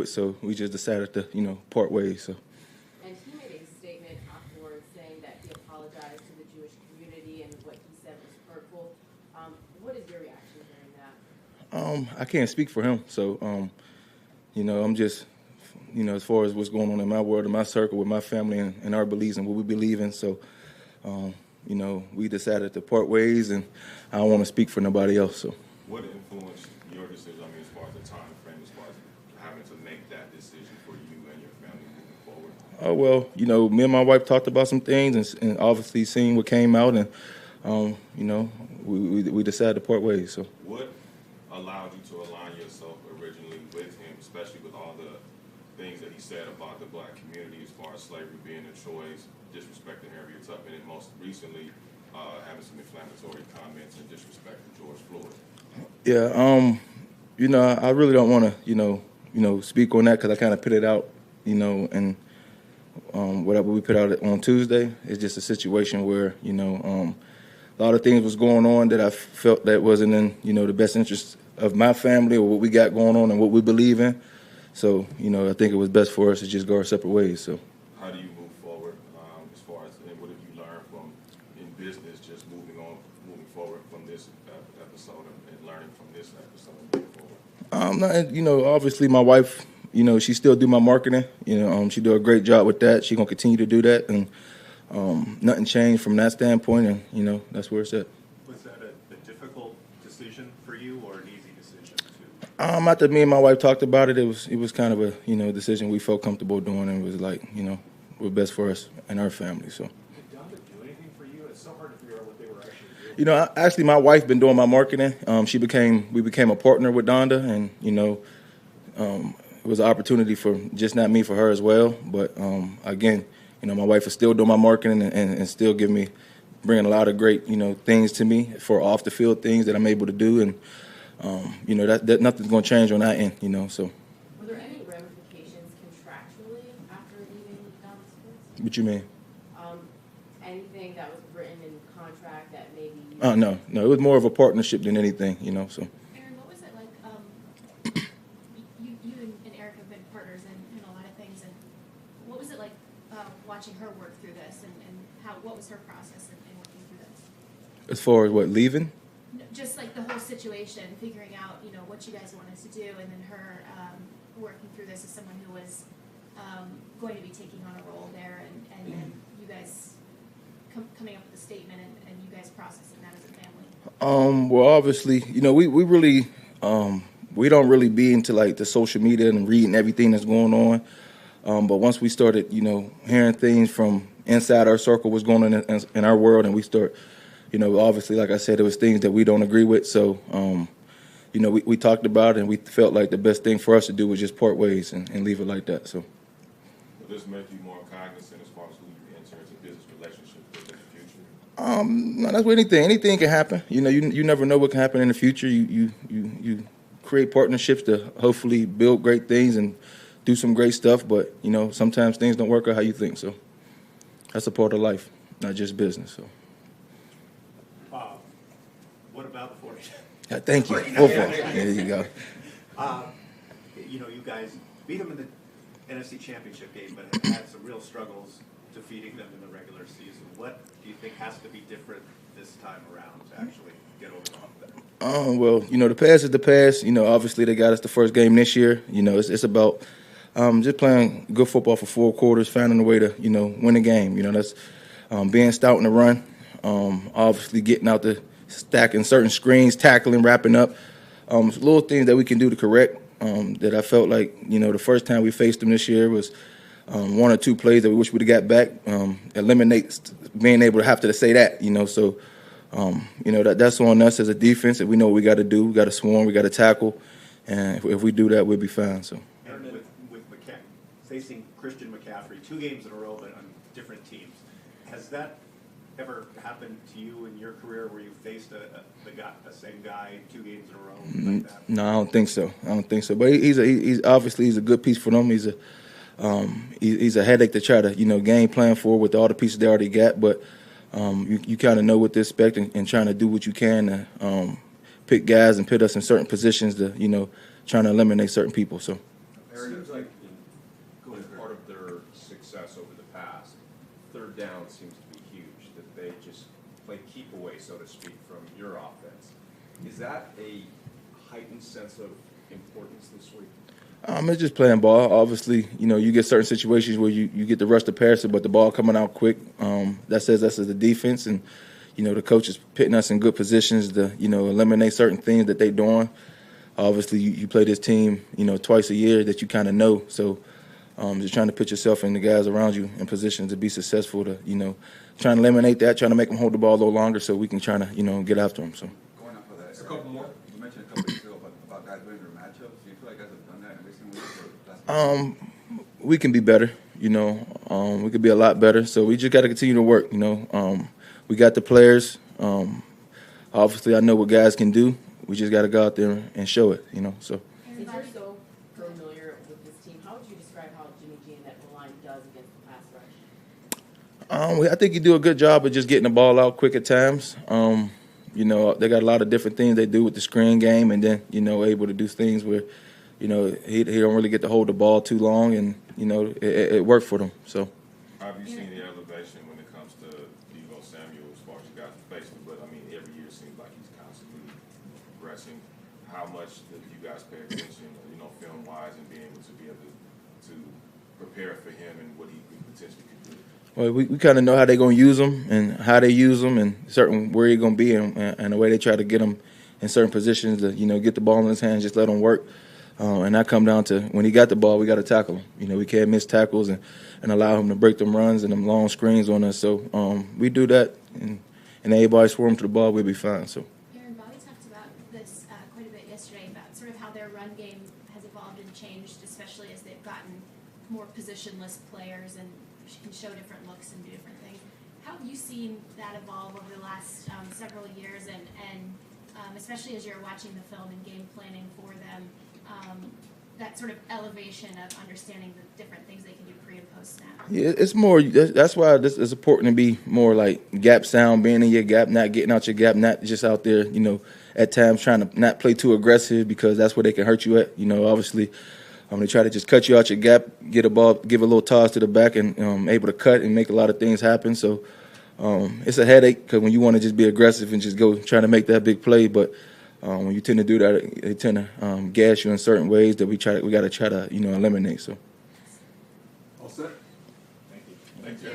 So we just decided to, part ways. So. And he made a statement afterwards saying that he apologized to the Jewish community and what he said was hurtful. What is your reaction hearing that? I can't speak for him. So, I'm just, as far as what's going on in my world, in my circle, with my family and our beliefs and what we believe in. So, we decided to part ways, and I don't want to speak for nobody else. So. What influenced your decision? I mean, as far as the time frame, as far as having to make that decision for you and your family moving forward? Oh, well, me and my wife talked about some things and obviously seeing what came out, and, we decided to part ways. So. What allowed you to align yourself originally with him, especially with all the things that he said about the black community as far as slavery being a choice, disrespecting Harriet Tubman, and most recently having some inflammatory comments and disrespect to George Floyd? Yeah, I really don't want to, speak on that because I kind of put it out, and whatever we put out on Tuesday is just a situation where, a lot of things was going on that I felt that wasn't in, the best interest of my family or what we got going on and what we believe in. So, I think it was best for us to just go our separate ways. So. How do you move forward as far as, and what have you learned from in business, just moving forward from this episode and learning from this episode and moving forward? Obviously my wife, she still do my marketing. She do a great job with that. She gonna continue to do that, and nothing changed from that standpoint. And that's where it's at. Was that a difficult decision for you or an easy decision too? After me and my wife talked about it, it was kind of a decision we felt comfortable doing, and it was like what's best for us and our family. So. Did Donda do anything for you? It's so hard to figure out what they were actually doing. Actually, my wife been doing my marketing. We became a partner with Donda, and it was an opportunity for just not me, for her as well. But again, my wife is still doing my marketing and still bringing a lot of great things to me for off the field things that I'm able to do, and that nothing's going to change on that end. So. Were there any ramifications contractually after leaving Donda Sports? What you mean? Anything that was written in contract that maybe? No. It was more of a partnership than anything. So. Aaron, what was it like? You and Eric have been partners in a lot of things, and what was it like watching her work through this, and what was her process in working through this? As far as what, leaving? Just like the whole situation, figuring out what you guys wanted to do, and then her working through this as someone who was going to be taking on a role there, and then you guys coming up with a statement and you guys processing that as a family. Well, obviously, we really we don't really be into like the social media and reading everything that's going on. But once we started, hearing things from inside our circle, what's going on in our world, and we start, obviously, like I said, it was things that we don't agree with. So, we talked about it, and we felt like the best thing for us to do was just part ways and leave it like that. So. Will this make you more cognizant as far as who you enter into business relationships with in the future? No, that's what anything can happen. You never know what can happen in the future. You create partnerships to hopefully build great things and do some great stuff. But sometimes things don't work out how you think. So that's a part of life, not just business. So. What about the 40? Thank you. There you go. You guys beat them in the NFC Championship game, but have had some real struggles defeating them in the regular season. What do you think has to be different this time around to actually get over that? Well, the past is the past. Obviously they got us the first game this year. It's about just playing good football for 4 quarters, finding a way to, win a game. That's being stout in the run, obviously getting out the stacking certain screens, tackling, wrapping up. Little things that we can do to correct that I felt like, the first time we faced them this year was 1 or 2 plays that we wish we'd have got back. Eliminate being able to have to say that, So, that's on us as a defense, and we know what we got to do. We got to swarm, we got to tackle, and if we do that, we'll be fine. So. And with facing Christian McCaffrey 2 games in a row, but on different teams, has that ever happened to you in your career where you faced the same guy 2 games in a row like that? No, I don't think so. But he's obviously a good piece for them. He's a headache to try to game plan for with all the pieces they already got. But you kind of know what to expect and trying to do what you can to pick guys and put us in certain positions to trying to eliminate certain people. So. seems like in part of their success over the past, third down seems to be huge, that they just play keep away, so to speak, from your offense. Is that a heightened sense of importance this week? It's just playing ball. Obviously, you get certain situations where you get to rush the passer, but the ball coming out quick. That says us as a defense, and the coach is putting us in good positions to eliminate certain things that they're doing. Obviously, you play this team twice a year that you kind of know. So just trying to put yourself and the guys around you in position to be successful. To trying to eliminate that, trying to make them hold the ball a little longer so we can try to get after them. So. Going off of that, A couple more. You mentioned a couple weeks ago about guys winning their matchups. Do you feel like guys have done that in recent weeks? We can be better, we could be a lot better. So we just got to continue to work, We got the players. Obviously, I know what guys can do. We just got to go out there and show it, So. Since you're so familiar with this team, how would you describe how Jimmy G and that line does against the pass rush? I think you do a good job of just getting the ball out quick at times. They got a lot of different things they do with the screen game, and then able to do things where he don't really get to hold the ball too long, and it worked for them. So. Have you seen the elevation when it comes to Deebo Samuel as far as you guys face him? But I mean, every year it seems like he's constantly progressing. How much do you guys pay attention, film wise, and being able to prepare for him and what he potentially could do? Well, we kind of know how they're going to use them and how they use them and certain where he's going to be and the way they try to get him in certain positions to, get the ball in his hands, just let him work. And that come down to when he got the ball, we got to tackle him. We can't miss tackles and allow him to break them runs and them long screens on us. So we do that, and everybody swarm to the ball, we'll be fine. So. Aaron, Bobby talked about this quite a bit yesterday about sort of how their run game has evolved and changed, especially as they've gotten more positionless players and can show different looks and do different things. How have you seen that evolve over the last several years, and especially as you're watching the film and game planning for them, that sort of elevation of understanding the different things they can do pre and post snap? Yeah, it's more. That's why this is important to be more like gap sound, being in your gap, not getting out your gap, not just out there, at times trying to not play too aggressive because that's where they can hurt you at. Obviously, they try to just cut you out your gap, get a ball, give a little toss to the back, and able to cut and make a lot of things happen. So it's a headache because when you want to just be aggressive and just go trying to make that big play, but when you tend to do that, they tend to gas you in certain ways that we got to try to eliminate. So. All set? Thank you. Thank you.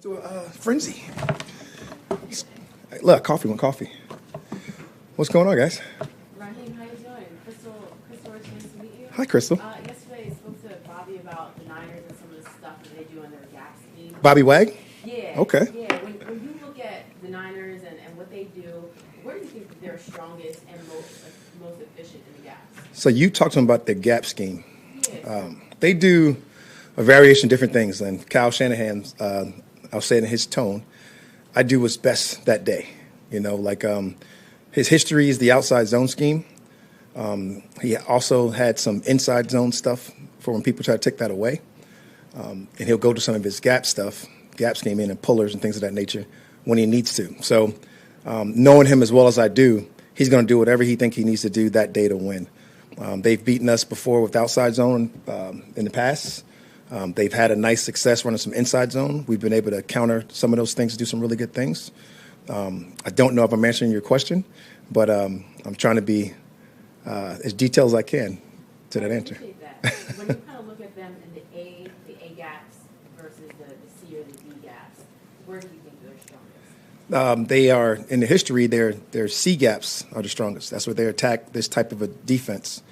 To a frenzy. Look, coffee. What's going on, guys? Raheem, how you doing? Crystal, nice to meet Hi, Crystal. Yesterday I spoke to Bobby about the Niners and some of the stuff that they do in their gap scheme. Bobby Wag? Yeah. Okay. Yeah. When you look at the Niners and what they do, where do you think that they're strongest and most efficient in the gaps? So you talked to them about the gap scheme. Yeah. They do a variation of different things. And Kyle Shanahan, I'll say it in his tone, I do what's best that day. His history is the outside zone scheme. He also had some inside zone stuff for when people try to take that away. And he'll go to some of his gap scheme in and pullers and things of that nature when he needs to. So knowing him as well as I do, he's going to do whatever he thinks he needs to do that day to win. They've beaten us before with outside zone in the past. They've had a nice success running some inside zone. We've been able to counter some of those things, do some really good things. I don't know if I'm answering your question, but I'm trying to be as detailed as I can to that answer. I appreciate that. When you kind of look at them in the A gaps versus the C or the D gaps, where do you think they're strongest? They are in the history. Their C gaps are the strongest. That's where they attack this type of a defense.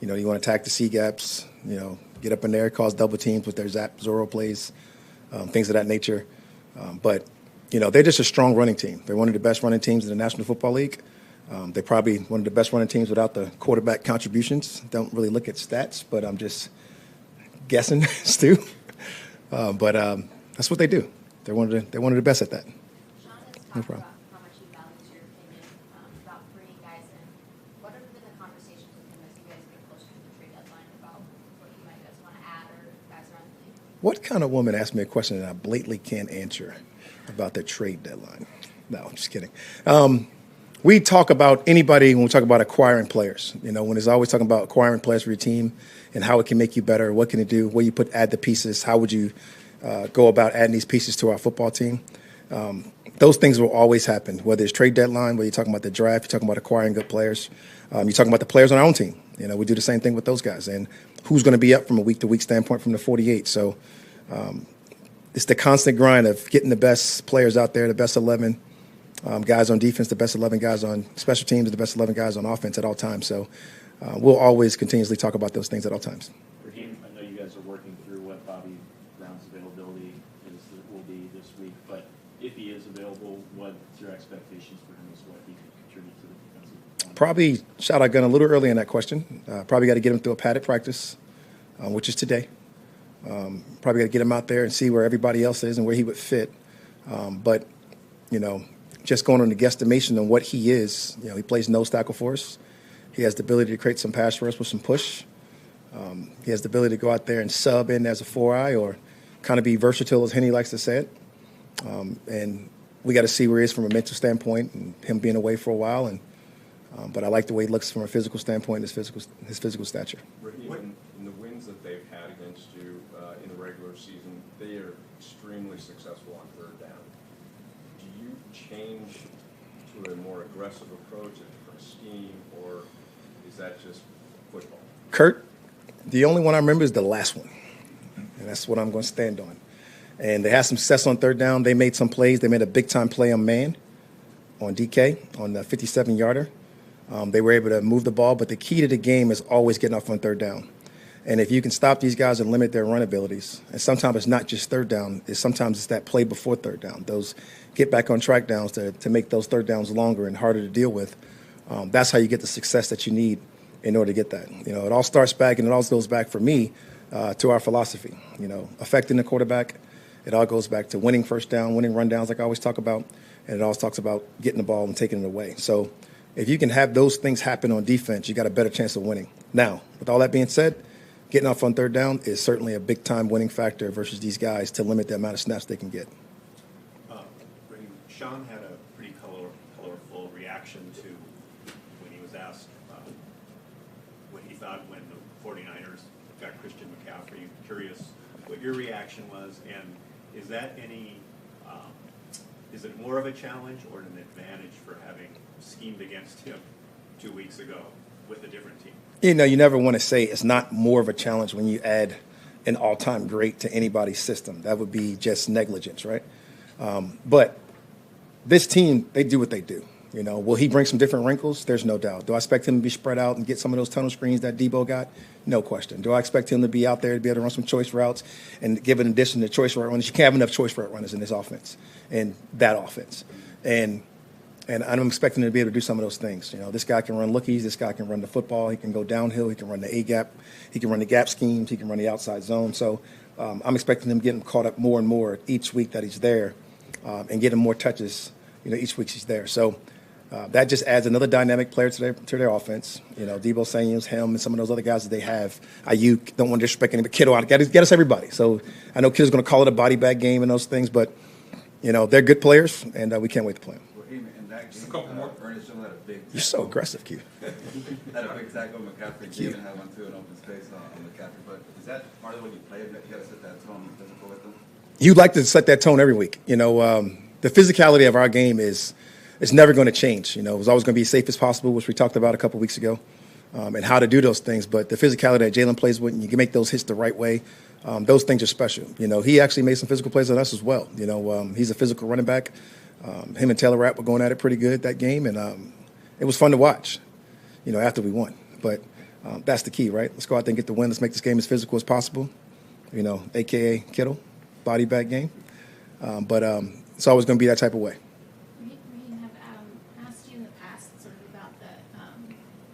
You want to attack the C gaps. Get up in there, cause double teams with their zap Zorro plays, things of that nature. But they're just a strong running team. They're one of the best running teams in the National Football League. They're probably one of the best running teams without the quarterback contributions. Don't really look at stats, but I'm just guessing, Stu. But that's what they do. They're one of the best at that. Sean has No talked problem. about how much he values your opinion about bringing guys in. What have been the conversations with him as you guys get closer to the trade deadline about what you might guys want to add or guys around the league? What kind of woman asked me a question that I blatantly can't answer about the trade deadline? No, I'm just kidding. We talk about anybody when we talk about acquiring players. When it's always talking about acquiring players for your team and how it can make you better, what can it do, where you add the pieces, how would you go about adding these pieces to our football team. Those things will always happen, whether it's trade deadline, whether you're talking about the draft, you're talking about acquiring good players. You're talking about the players on our own team. We do the same thing with those guys. And who's going to be up from a week-to-week standpoint from the 48. So it's the constant grind of getting the best players out there, the best 11 guys on defense, the best 11 guys on special teams, the best 11 guys on offense at all times. So we'll always continuously talk about those things at all times. Raheem, I know you guys are working through what Bobby Brown's availability will be this week, but if he is available, what's your expectations for him as what he can contribute to the defensive line? Probably shot our gun a little early in that question. Probably got to get him through a padded practice, which is today. Probably got to get him out there and see where everybody else is and where he would fit. But just going on the guesstimation on what he is, he plays nose tackle for us. He has the ability to create some pass for us with some push. He has the ability to go out there and sub in as a 4-eye or kind of be versatile, as Henny likes to say it. And we got to see where he is from a mental standpoint and him being away for a while. But I like the way he looks from a physical standpoint, his physical stature. Raheem, in the wins that they've had against you in the regular season, they are extremely successful on third down. Do you change to a more aggressive approach, a different scheme, or is that just football? Kurt, the only one I remember is the last one, and that's what I'm going to stand on. And they had some success on third down. They made some plays. They made a big-time play on man, on DK, on the 57-yarder. They were able to move the ball, but the key to the game is always getting off on third down. And if you can stop these guys and limit their run abilities, and sometimes it's not just third down, sometimes it's that play before third down, those get back on track downs to make those third downs longer and harder to deal with. That's how you get the success that you need in order to get that. It all starts back, and it all goes back for me to our philosophy. Affecting the quarterback, it all goes back to winning first down, winning rundowns like I always talk about, and it always talks about getting the ball and taking it away. So if you can have those things happen on defense, you got a better chance of winning. Now, with all that being said, getting off on third down is certainly a big-time winning factor versus these guys to limit the amount of snaps they can get. Sean had a pretty colorful reaction to when he was asked what he thought when the 49ers got Christian McCaffrey. Curious what your reaction was, and is that is it more of a challenge or an advantage for having schemed against him 2 weeks ago with a different team? You never want to say it's not more of a challenge when you add an all-time great to anybody's system. That would be just negligence, right? But this team, they do what they do. You know, will he bring some different wrinkles? There's no doubt. Do I expect him to be spread out and get some of those tunnel screens that Debo got? No question. Do I expect him to be out there to be able to run some choice routes and give an addition to choice route runners? You can't have enough choice route runners in this offense and that offense. And I'm expecting him to be able to do some of those things. You know, this guy can run lookies. This guy can run the football. He can go downhill. He can run the A-gap. He can run the gap schemes. He can run the outside zone. So I'm expecting him getting caught up more and more each week that he's there and getting more touches, you know, each week he's there. So that just adds another dynamic player to their offense. You know, Debo Samuels, him, and some of those other guys that they have. Ayuk, don't want to disrespect anybody. Kittle, get us everybody. So I know Kittle's going to call it a body bag game and those things, but, you know, they're good players, and we can't wait to play them. Raheem, in that game, Ernest Jones had a big tackle. You're so aggressive, Q. Had a big tackle. McCaffrey Jalen had one too, an open space on McCaffrey. But is that part of when you play? You got to set that tone physical with them? You'd like to set that tone every week. You know, the physicality of our game is never going to change. You know, it's always going to be as safe as possible, which we talked about a couple weeks ago, and how to do those things. But the physicality that Jalen plays with, and you can make those hits the right way, those things are special. You know, he actually made some physical plays on us as well. You know, he's a physical running back. Him and Taylor Rapp were going at it pretty good that game, and it was fun to watch, you know, after we won. But that's the key, right? Let's go out there and get the win. Let's make this game as physical as possible, you know, a.k.a. Kittle, body bag game. But it's always going to be that type of way. Raheem, have asked you in the past sort of about the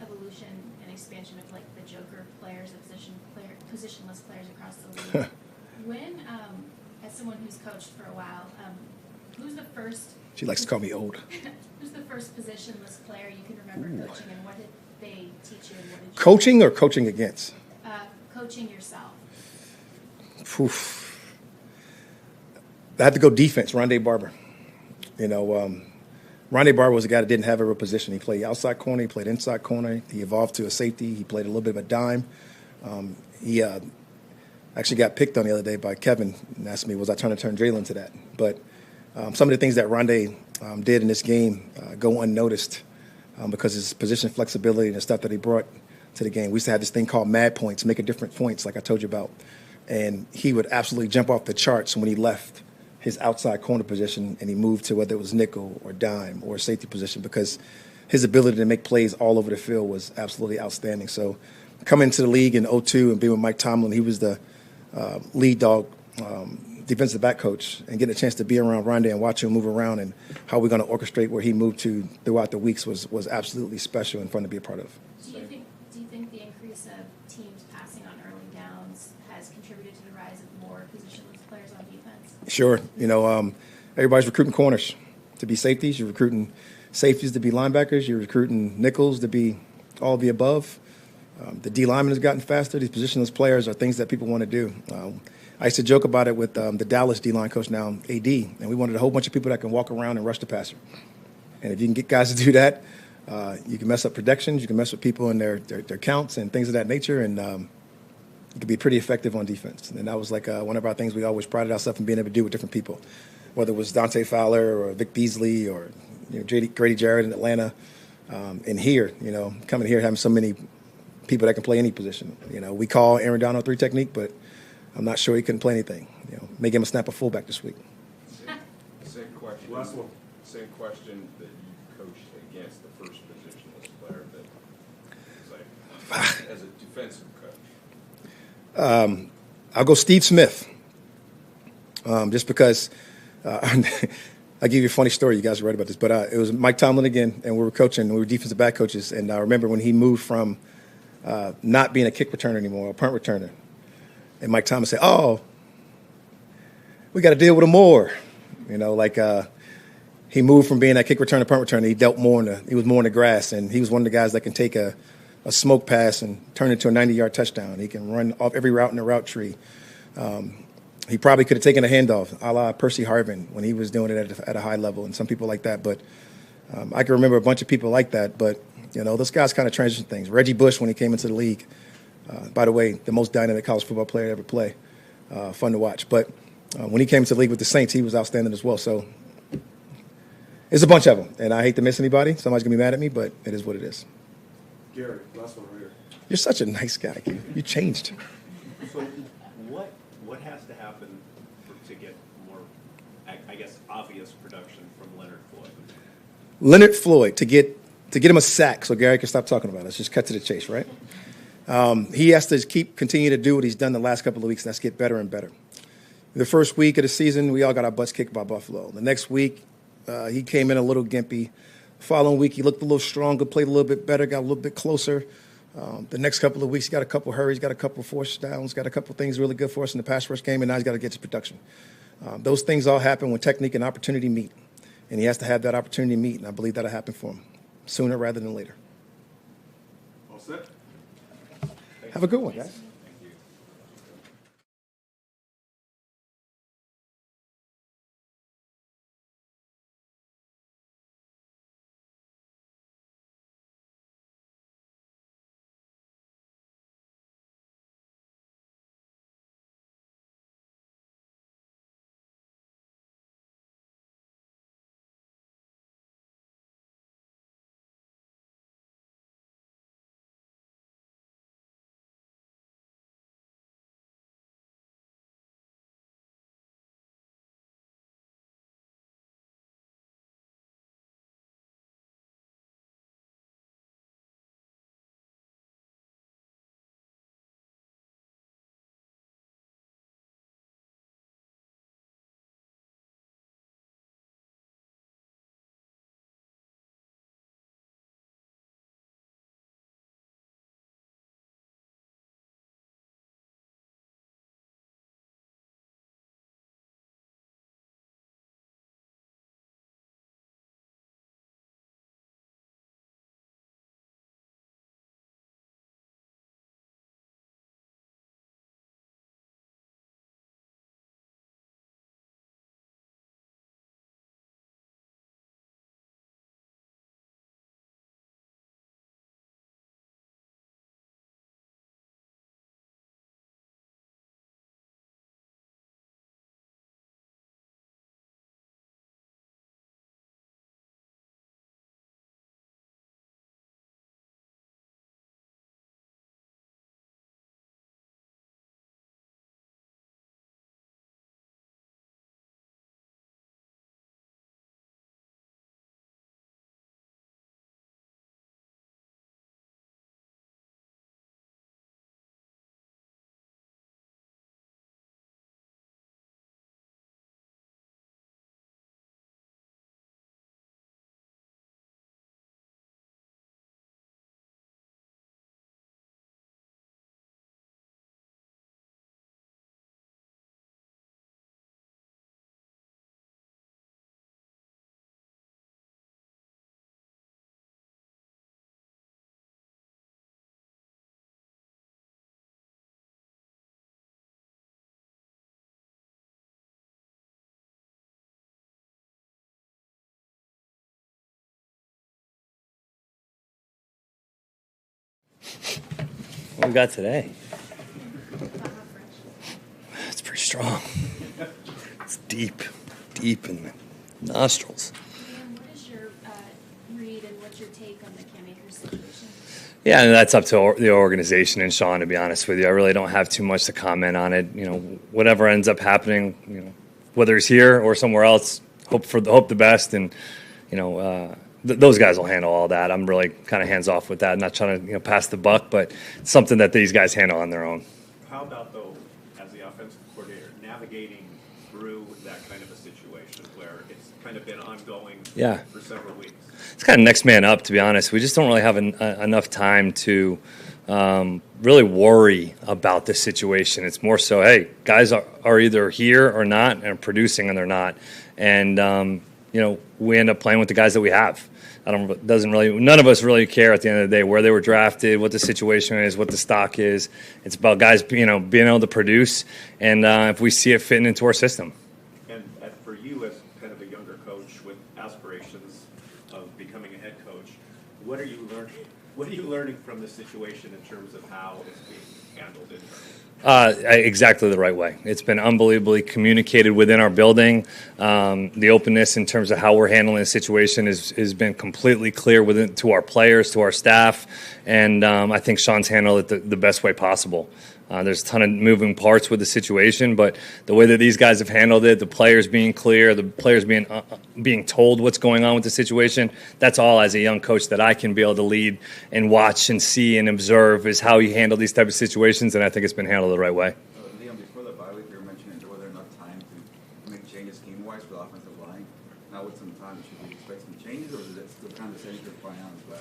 evolution and expansion of like the joker players, the positionless players across the league. When, as someone who's coached for a while, who's the first? She likes to call me old. Who's the first positionless player you can remember coaching, and what did they teach you? And what did you Coaching or coaching against? Coaching yourself. Oof. I had to go defense, Rondé Barber. You know, Rondé Barber was a guy that didn't have a real position. He played outside corner. He played inside corner. He evolved to a safety. He played a little bit of a dime. He actually got picked on the other day by Kevin and asked me, was I trying to turn Jalen to that? But some of the things that Rondé did in this game go unnoticed because of his position flexibility and the stuff that he brought to the game. We used to have this thing called mad points, making different points, like I told you about. And he would absolutely jump off the charts when he left his outside corner position and he moved to whether it was nickel or dime or safety position because his ability to make plays all over the field was absolutely outstanding. So coming into the league in 2002 and being with Mike Tomlin, he was the lead dog defensive back coach, and getting a chance to be around Rondé and watch him move around and how we're going to orchestrate where he moved to throughout the weeks was absolutely special and fun to be a part of. Do you think the increase of teams passing on early downs has contributed to the rise of more positionless players on defense? Sure. You know, everybody's recruiting corners to be safeties. You're recruiting safeties to be linebackers. You're recruiting nickels to be all of the above. The D lineman has gotten faster. These positionless players are things that people want to do. I used to joke about it with the Dallas D-line coach now, AD, and we wanted a whole bunch of people that can walk around and rush the passer. And if you can get guys to do that, you can mess up predictions, you can mess with people in their counts and things of that nature, and you can be pretty effective on defense. And that was like one of our things we always prided ourselves in being able to do with different people, whether it was Dante Fowler or Vic Beasley or Grady Jarrett in Atlanta. And here, coming here having so many people that can play any position. We call Aaron Donald 3 technique, but I'm not sure he couldn't play anything. May give him a snap of fullback this week. Same question. Last one. Same question that you coached against the first positionless player that is like as a defensive coach. I'll go Steve Smith. Just because I'll give you a funny story. You guys read about this, but it was Mike Tomlin again, and we were coaching. We were defensive back coaches, and I remember when he moved from not being a kick returner anymore, a punt returner. And Mike Thomas said, "Oh, we got to deal with him more." He moved from being that kick returner, punt returner. He dealt more he was more in the grass, and he was one of the guys that can take a smoke pass and turn it into a 90-yard touchdown. He can run off every route in the route tree. He probably could have taken a handoff, a la Percy Harvin, when he was doing it at a high level, and some people like that. But I can remember a bunch of people like that. But those guys kind of transition things. Reggie Bush, when he came into the league. By the way, the most dynamic college football player to ever play. Fun to watch. But when he came to the league with the Saints, he was outstanding as well. So it's a bunch of them. And I hate to miss anybody. Somebody's going to be mad at me, but it is what it is. Gary, last one right here. You're such a nice guy, Q. You changed. So what has to happen to get more, I guess, obvious production from Leonard Floyd? Leonard Floyd to get him a sack so Gary can stop talking about it. Let's just cut to the chase, right? He has to continue to do what he's done the last couple of weeks, and that's get better and better. The first week of the season, we all got our butts kicked by Buffalo. The next week, he came in a little gimpy. Following week, he looked a little stronger, played a little bit better, got a little bit closer. The next couple of weeks, he got a couple hurries, got a couple force downs, got a couple things really good for us in the pass rush game, and now he's got to get his production. Those things all happen when technique and opportunity meet, and he has to have that opportunity meet, and I believe that'll happen for him sooner rather than later. All set? Have a good one, guys. What we got today? It's pretty strong. It's deep in the nostrils. Liam, what is your read and what's your take on the Cam Akers situation? Yeah, and that's up to the organization and Sean, to be honest with you. I really don't have too much to comment on it. You know, whatever ends up happening, you know, whether it's here or somewhere else, hope the best, and you know, those guys will handle all that. I'm really kind of hands off with that. I'm not trying to pass the buck, but it's something that these guys handle on their own. How about, though, as the offensive coordinator, navigating through that kind of a situation where it's kind of been ongoing for several weeks? It's kind of next man up, to be honest. We just don't really have enough time to really worry about this situation. It's more so, hey, guys are either here or not and producing, and they're not. And, you know, we end up playing with the guys that we have. None of us really care at the end of the day where they were drafted, what the situation is, what the stock is. It's about guys, being able to produce, and if we see it fitting into our system. And for you, as kind of a younger coach with aspirations of becoming a head coach, what are you learning? What are you learning from this situation in terms of how it's being handled internally? Exactly the right way. It's been unbelievably communicated within our building. The openness in terms of how we're handling the situation has been completely clear to our players, to our staff, and I think Sean's handled it the best way possible. There's a ton of moving parts with the situation, but the way that these guys have handled it, the players being clear, the players being told what's going on with the situation, that's all as a young coach that I can be able to lead and watch and see and observe is how you handle these type of situations, and I think it's been handled the right way. Liam, before the bye week, you were mentioning there wasn't enough time to make changes scheme-wise for the offensive line. Now with some time, should we expect some changes, or is it still kind of the same for Brian?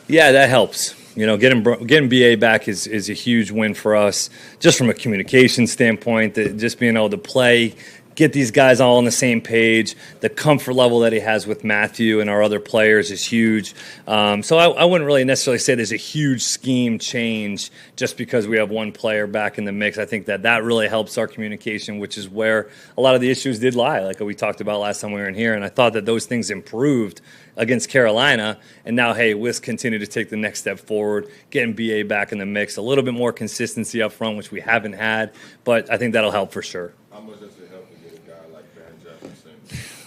Yeah, that helps. You know, getting BA back is a huge win for us, just from a communication standpoint. Just being able to play, get these guys all on the same page. The comfort level that he has with Matthew and our other players is huge. So I wouldn't really necessarily say there's a huge scheme change just because we have one player back in the mix. I think that really helps our communication, which is where a lot of the issues did lie, like we talked about last time we were in here. And I thought that those things improved against Carolina, and now, hey, let's continue to take the next step forward, getting BA back in the mix, a little bit more consistency up front, which we haven't had, but I think that'll help for sure. How much does it help to get a guy like Ben Jefferson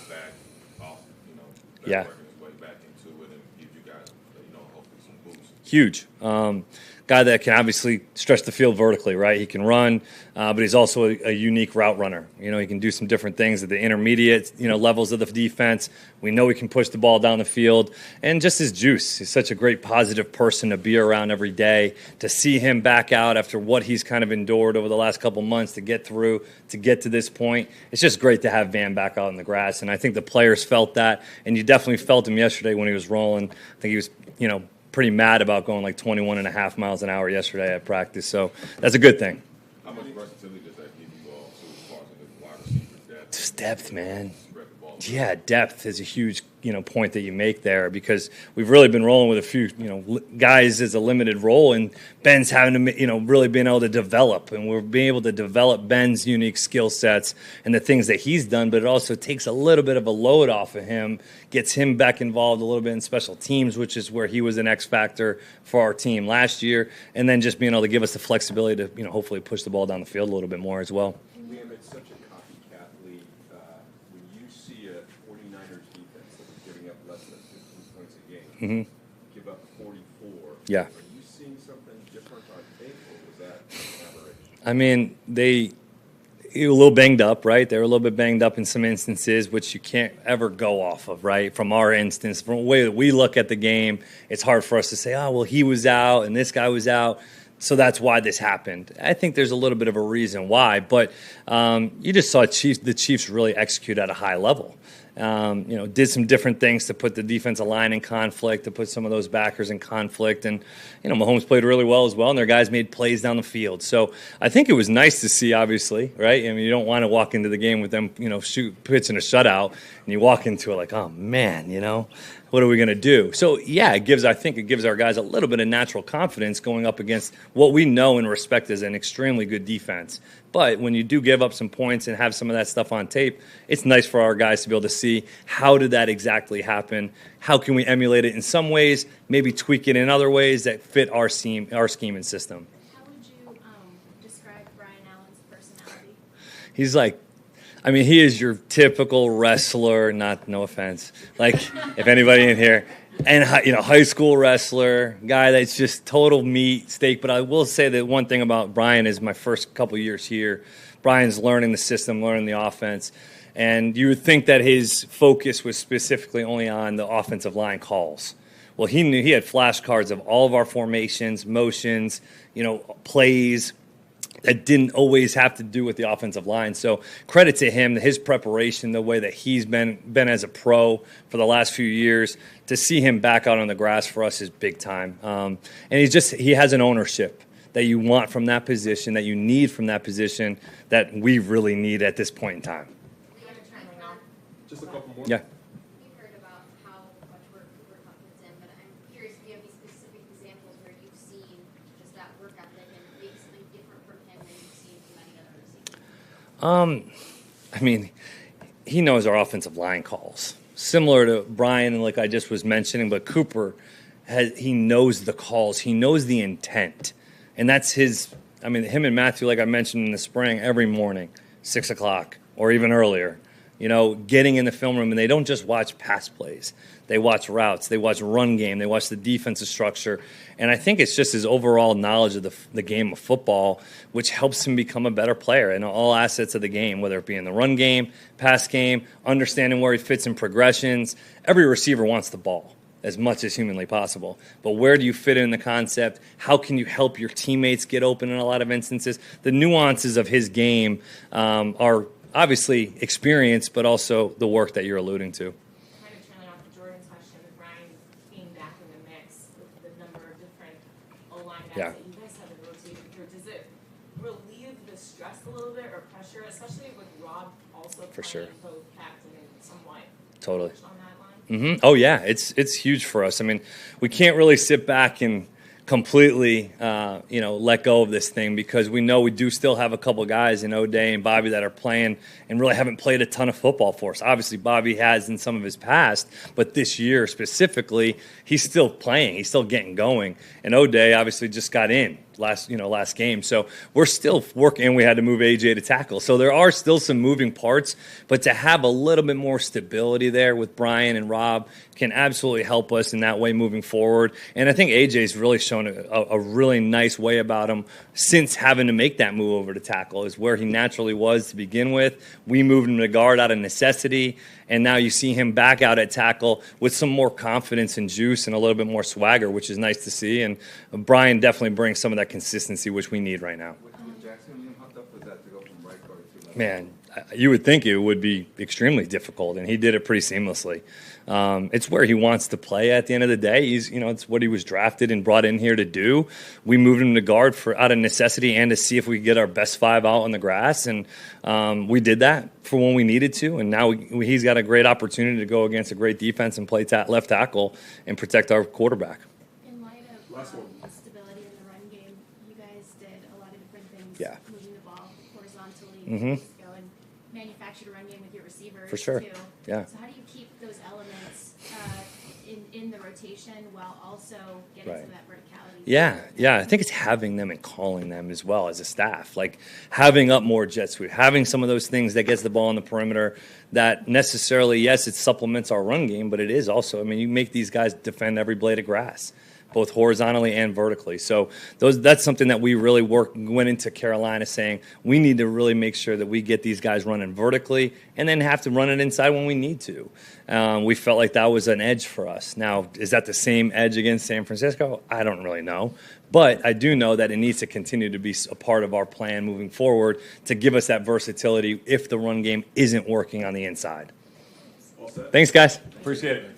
back off, Yeah. working his way back into it and give you guys, hopefully some boosts? Huge. Guy that can obviously stretch the field vertically, right? He can run, but he's also a unique route runner. You know, he can do some different things at the intermediate, levels of the defense. We know he can push the ball down the field. And just his juice. He's such a great positive person to be around every day. To see him back out after what he's kind of endured over the last couple months to get through, to get to this point, it's just great to have Van back out in the grass. And I think the players felt that. And you definitely felt him yesterday when he was rolling. I think he was, pretty mad about going like 21.5 miles an hour yesterday at practice. So that's a good thing. How much versatility does that give you all as far as the wide receiver depth? Just depth, man. Spread the ball. Yeah, depth is a huge, point that you make there because we've really been rolling with a few, guys as a limited role, and Ben's having to, really being able to develop, and we're being able to develop Ben's unique skill sets and the things that he's done, but it also takes a little bit of a load off of him, gets him back involved a little bit in special teams, which is where he was an X factor for our team last year, and then just being able to give us the flexibility to, hopefully push the ball down the field a little bit more as well. Liam, it's such a copycat league. When you see a 49ers defense that is giving up less than 15 points a game, give up 44. Yeah. Are you seeing something different on tape, or was that an aberration? I mean, they were a little banged up, right? They were a little bit banged up in some instances, which you can't ever go off of, right? From our instance, from the way that we look at the game, it's hard for us to say, oh, well, he was out and this guy was out, so that's why this happened. I think there's a little bit of a reason why, but you just saw the Chiefs really execute at a high level. Did some different things to put the defensive line in conflict, to put some of those backers in conflict. And, Mahomes played really well as well, and their guys made plays down the field. So I think it was nice to see, obviously, right? I mean, you don't want to walk into the game with them, pitching a shutout, and you walk into it like, oh, man, what are we going to do? So, yeah, I think it gives our guys a little bit of natural confidence going up against what we know and respect as an extremely good defense. But when you do give up some points and have some of that stuff on tape, it's nice for our guys to be able to see how did that exactly happen? How can we emulate it in some ways, maybe tweak it in other ways that fit our scheme and system? How would you describe Brian Allen's personality? He's like, he is your typical wrestler, no offense, like if anybody in here, and high school wrestler, guy that's just total meat steak. But I will say that one thing about Brian is my first couple years here, Brian's learning the system, learning the offense, and you would think that his focus was specifically only on the offensive line calls. Well, he knew he had flashcards of all of our formations, motions, plays that didn't always have to do with the offensive line. So credit to him, his preparation, the way that he's been as a pro for the last few years. To see him back out on the grass for us is big time. And he has an ownership that you want from that position, that you need from that position, that we really need at this point in time. Just a couple more. Yeah. We've heard about how much work Cooper puts in, but I'm curious if you have any specific examples where you've seen just that work ethic and maybe something different from him than you've seen from any other receiver. He knows our offensive line calls. Similar to Brian, and like I just was mentioning, but Cooper, he knows the calls. He knows the intent. And that's him and Matthew, like I mentioned in the spring, every morning, 6 o'clock or even earlier, getting in the film room, and they don't just watch pass plays. They watch routes. They watch run game. They watch the defensive structure. And I think it's just his overall knowledge of the game of football, which helps him become a better player in all assets of the game, whether it be in the run game, pass game, understanding where he fits in progressions. Every receiver wants the ball as much as humanly possible. But where do you fit in the concept? How can you help your teammates get open in a lot of instances? The nuances of his game are obviously experience, but also the work that you're alluding to. Kind of trailing off of Jordan's question, with Brian being back in the mix, with the number of different O-line guys that you guys have in rotation through, does it relieve the stress a little bit or pressure, especially with Rob also playing both captain and somewhat Totally. coach on that line? Oh yeah, it's huge for us. I mean, we can't really sit back and completely, let go of this thing, because we know we do still have a couple guys in O'Day and Bobby that are playing and really haven't played a ton of football for us. Obviously, Bobby has in some of his past, but this year specifically, he's still playing. He's still getting going. And O'Day obviously just got in last game. So we're still working, and we had to move AJ to tackle. So there are still some moving parts, but to have a little bit more stability there with Brian and Rob can absolutely help us in that way moving forward. And I think AJ's really shown a really nice way about him since having to make that move over to tackle, is where he naturally was to begin with. We moved him to guard out of necessity, and now you see him back out at tackle with some more confidence and juice and a little bit more swagger, which is nice to see. And Brian definitely brings some of that consistency, which we need right now. With Jackson, how tough was that to go from right guard to left? Man, you would think it would be extremely difficult, and he did it pretty seamlessly. It's where he wants to play at the end of the day. It's what he was drafted and brought in here to do. We moved him to guard out of necessity and to see if we could get our best five out on the grass, and we did that for when we needed to. And now he's got a great opportunity to go against a great defense and play left tackle and protect our quarterback. In light of stability in the run game, you guys did a lot of different things. Yeah. Moving the ball horizontally, Mhm. just go and manufacture a run game with your receivers For sure. too. Yeah. So how do you keep those elements in the rotation while also getting Right. some of that verticality? Yeah. I think it's having them and calling them as well as a staff. Like having up more jet sweep, having some of those things that gets the ball on the perimeter that necessarily, yes, it supplements our run game, but it is also, you make these guys defend every blade of grass, both horizontally and vertically. So that's something that we really went into Carolina saying, we need to really make sure that we get these guys running vertically and then have to run it inside when we need to. We felt like that was an edge for us. Now, is that the same edge against San Francisco? I don't really know. But I do know that it needs to continue to be a part of our plan moving forward to give us that versatility if the run game isn't working on the inside. Thanks, guys. Appreciate it.